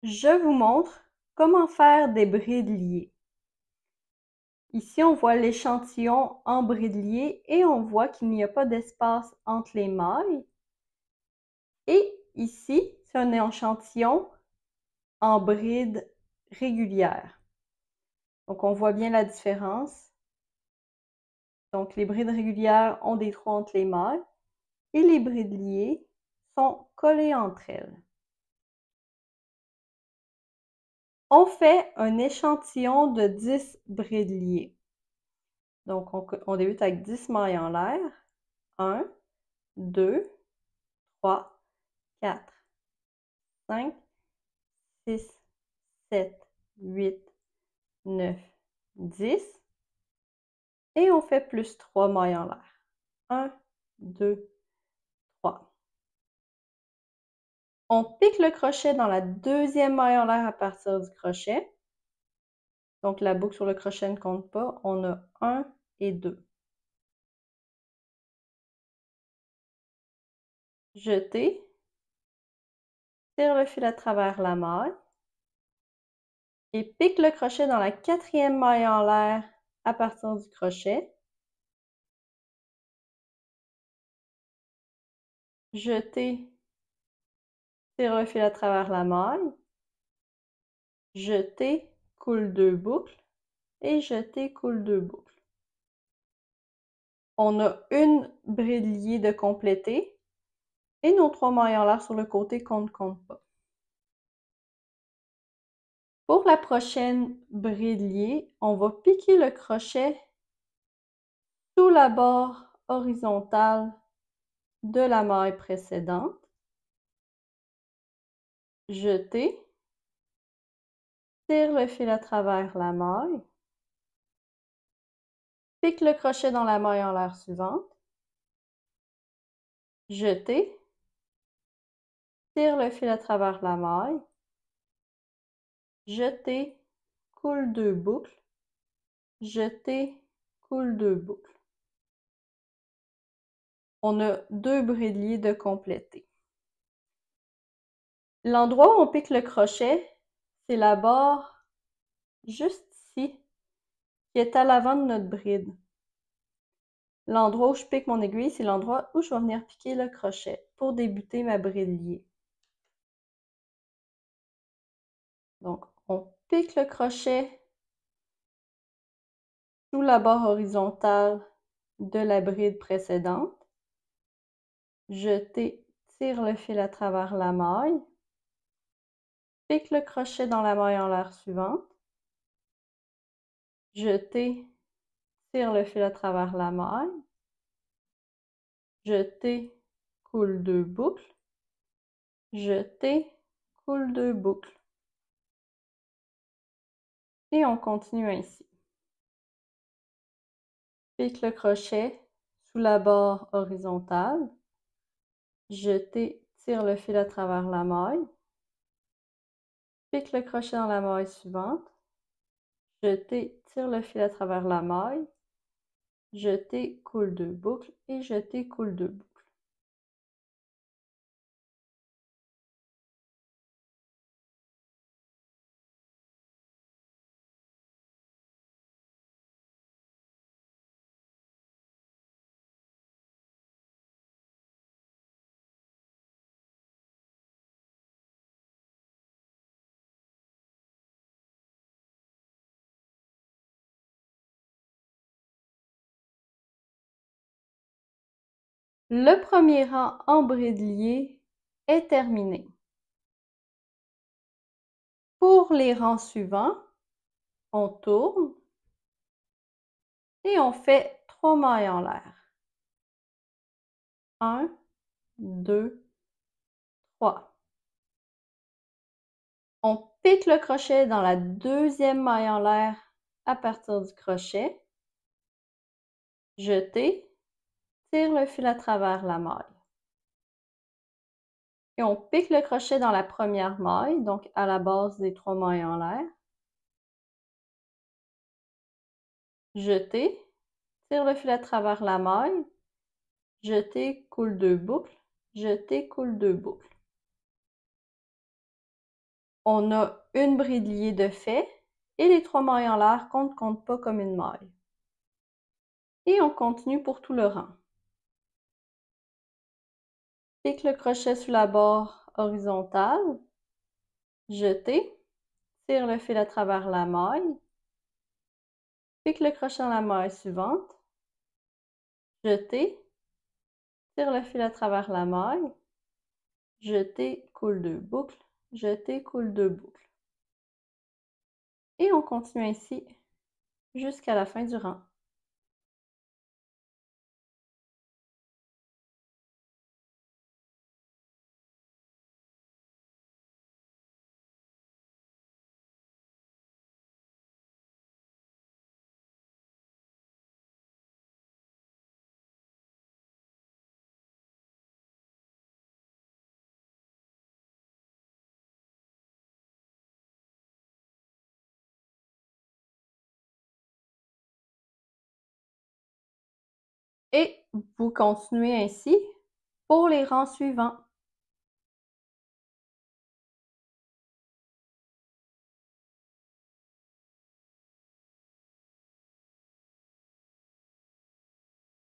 Je vous montre comment faire des brides liées. Ici, on voit l'échantillon en bride liée et on voit qu'il n'y a pas d'espace entre les mailles. Et ici, c'est un échantillon en bride régulière. Donc, on voit bien la différence. Donc, les brides régulières ont des trous entre les mailles et les brides liées sont collées entre elles. On fait un échantillon de 10 brides liées. Donc, on débute avec 10 mailles en l'air. 1, 2, 3, 4, 5, 6, 7, 8, 9, 10. Et on fait plus 3 mailles en l'air. 1, 2, 3. On pique le crochet dans la deuxième maille en l'air à partir du crochet. Donc, la boucle sur le crochet ne compte pas. On a 1 et 2. Jeter. Tire le fil à travers la maille. Et pique le crochet dans la quatrième maille en l'air à partir du crochet. Jeter. Tire le fil à travers la maille. Jeter, coule 2 boucles. Et jeter, coule 2 boucles. On a une bride liée de compléter et nos 3 mailles en l'air sur le côté qu'on ne compte pas. Pour la prochaine bride liée, on va piquer le crochet sous la barre horizontale de la maille précédente. Jeter, tire le fil à travers la maille, pique le crochet dans la maille en l'air suivante, jeter, tire le fil à travers la maille, jeter, coule 2 boucles, jeter, coule 2 boucles. On a 2 brides liées de compléter. L'endroit où on pique le crochet, c'est la barre juste ici, qui est à l'avant de notre bride. L'endroit où je pique mon aiguille, c'est l'endroit où je vais venir piquer le crochet pour débuter ma bride liée. Donc, on pique le crochet sous la barre horizontale de la bride précédente. Jeter, tire le fil à travers la maille. Pique le crochet dans la maille en l'air suivante. Jeter, tire le fil à travers la maille. Jeter, coule 2 boucles. Jeter, coule 2 boucles. Et on continue ainsi. Pique le crochet sous la barre horizontale. Jeter, tire le fil à travers la maille. Pique le crochet dans la maille suivante. Jeter, tire le fil à travers la maille. Jeter, coule 2 boucles et jeter, coule 2 boucles. Le premier rang en bride liée est terminé. Pour les rangs suivants, on tourne et on fait 3 mailles en l'air. 1, 2, 3. On pique le crochet dans la deuxième maille en l'air à partir du crochet. Jeter, tire le fil à travers la maille. Et on pique le crochet dans la première maille, donc à la base des 3 mailles en l'air. Jeter, tire le fil à travers la maille. Jeter, coule 2 boucles. Jeter, coule 2 boucles. On a une bride liée de fait et les 3 mailles en l'air qu'on ne compte pas comme une maille. Et on continue pour tout le rang. Pique le crochet sur la barre horizontale, jeter, tire le fil à travers la maille, pique le crochet dans la maille suivante, jeter, tire le fil à travers la maille, jeter, coule 2 boucles, jeter, coule 2 boucles. Et on continue ainsi jusqu'à la fin du rang. Et vous continuez ainsi pour les rangs suivants.